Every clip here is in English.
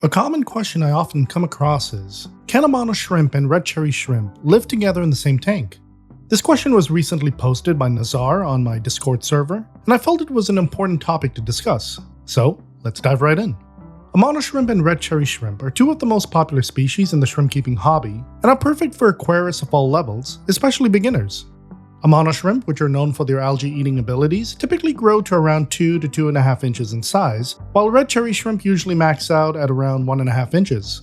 A common question I often come across is, can Amano shrimp and red cherry shrimp live together in the same tank? This question was recently posted by Nazar on my Discord server, and I felt it was an important topic to discuss. So, let's dive right in. Amano shrimp and red cherry shrimp are two of the most popular species in the shrimp keeping hobby, and are perfect for aquarists of all levels, especially beginners. Amano shrimp, which are known for their algae-eating abilities, typically grow to around 2 to 2.5 inches in size, while red cherry shrimp usually max out at around 1.5 inches.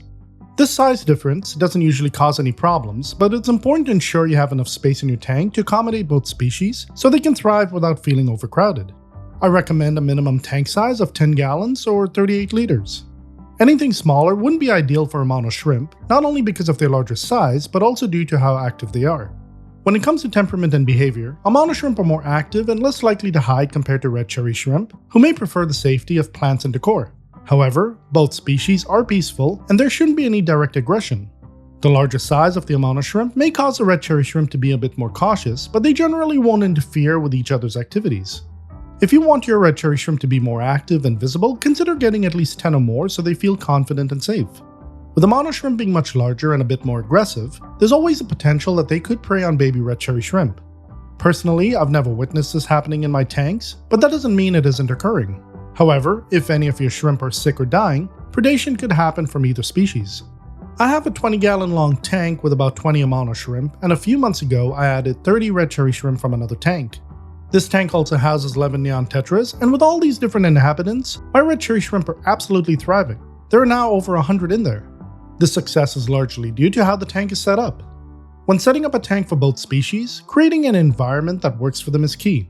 This size difference doesn't usually cause any problems, but it's important to ensure you have enough space in your tank to accommodate both species so they can thrive without feeling overcrowded. I recommend a minimum tank size of 10 gallons or 38 liters. Anything smaller wouldn't be ideal for Amano shrimp, not only because of their larger size, but also due to how active they are. When it comes to temperament and behavior, Amano shrimp are more active and less likely to hide compared to red cherry shrimp, who may prefer the safety of plants and decor. However, both species are peaceful and there shouldn't be any direct aggression. The larger size of the Amano shrimp may cause the red cherry shrimp to be a bit more cautious, but they generally won't interfere with each other's activities. If you want your red cherry shrimp to be more active and visible, consider getting at least 10 or more so they feel confident and safe. With Amano shrimp being much larger and a bit more aggressive, there's always a potential that they could prey on baby red cherry shrimp. Personally, I've never witnessed this happening in my tanks, but that doesn't mean it isn't occurring. However, if any of your shrimp are sick or dying, predation could happen from either species. I have a 20-gallon long tank with about 20 Amano shrimp, and a few months ago I added 30 red cherry shrimp from another tank. This tank also houses 11 neon tetras, and with all these different inhabitants, my red cherry shrimp are absolutely thriving. There are now over 100 in there. This success is largely due to how the tank is set up. When setting up a tank for both species, creating an environment that works for them is key.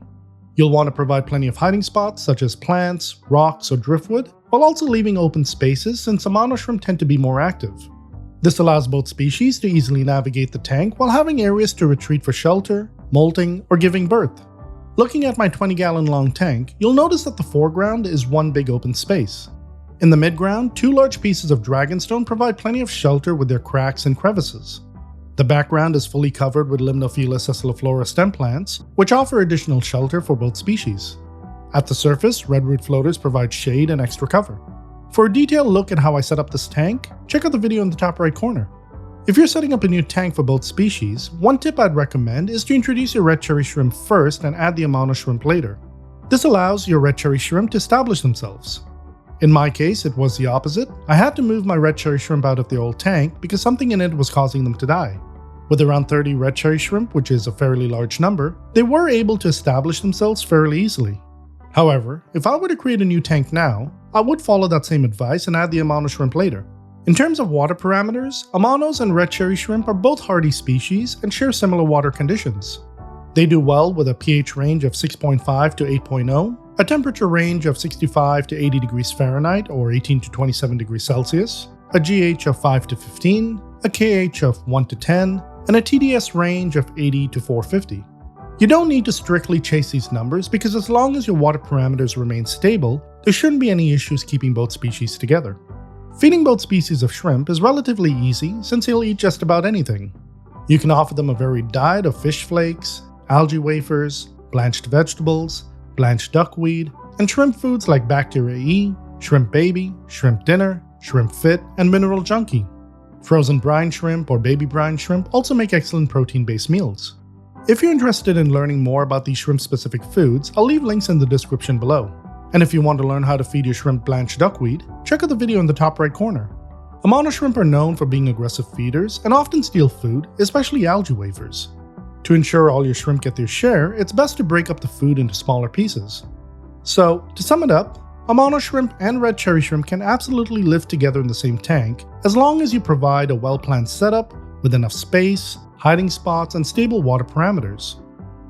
You'll want to provide plenty of hiding spots such as plants, rocks, or driftwood, while also leaving open spaces since Amano shrimp tend to be more active. This allows both species to easily navigate the tank while having areas to retreat for shelter, molting, or giving birth. Looking at my 20-gallon long tank, you'll notice that the foreground is one big open space. In the midground, two large pieces of dragonstone provide plenty of shelter with their cracks and crevices. The background is fully covered with Limnophila sessiliflora stem plants, which offer additional shelter for both species. At the surface, redwood floaters provide shade and extra cover. For a detailed look at how I set up this tank, check out the video in the top right corner. If you're setting up a new tank for both species, one tip I'd recommend is to introduce your red cherry shrimp first and add the Amano shrimp later. This allows your red cherry shrimp to establish themselves. In my case, it was the opposite. I had to move my red cherry shrimp out of the old tank because something in it was causing them to die. With around 30 red cherry shrimp, which is a fairly large number, they were able to establish themselves fairly easily. However, if I were to create a new tank now, I would follow that same advice and add the Amano shrimp later. In terms of water parameters, Amanos and red cherry shrimp are both hardy species and share similar water conditions. They do well with a pH range of 6.5 to 8.0, a temperature range of 65 to 80 degrees Fahrenheit or 18 to 27 degrees Celsius, a GH of 5 to 15, a KH of 1 to 10, and a TDS range of 80 to 450. You don't need to strictly chase these numbers because as long as your water parameters remain stable, there shouldn't be any issues keeping both species together. Feeding both species of shrimp is relatively easy since they'll eat just about anything. You can offer them a varied diet of fish flakes, algae wafers, blanched vegetables, blanched duckweed, and shrimp foods like Bacteria E, Shrimp Baby, Shrimp Dinner, Shrimp Fit, and Mineral Junkie. Frozen brine shrimp or baby brine shrimp also make excellent protein-based meals. If you're interested in learning more about these shrimp-specific foods, I'll leave links in the description below. And if you want to learn how to feed your shrimp blanched duckweed, check out the video in the top right corner. Amano shrimp are known for being aggressive feeders and often steal food, especially algae wafers. To ensure all your shrimp get their share, it's best to break up the food into smaller pieces. So, to sum it up, Amano shrimp and red cherry shrimp can absolutely live together in the same tank as long as you provide a well-planned setup with enough space, hiding spots, and stable water parameters.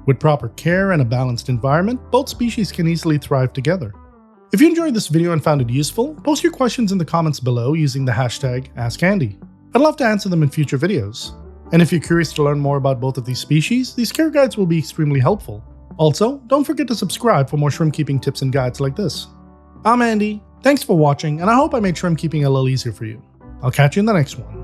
With proper care and a balanced environment, both species can easily thrive together. If you enjoyed this video and found it useful, post your questions in the comments below using the hashtag AskAndy. I'd love to answer them in future videos. And if you're curious to learn more about both of these species, these care guides will be extremely helpful. Also, don't forget to subscribe for more shrimp keeping tips and guides like this. I'm Andy, thanks for watching, and I hope I made shrimp keeping a little easier for you. I'll catch you in the next one.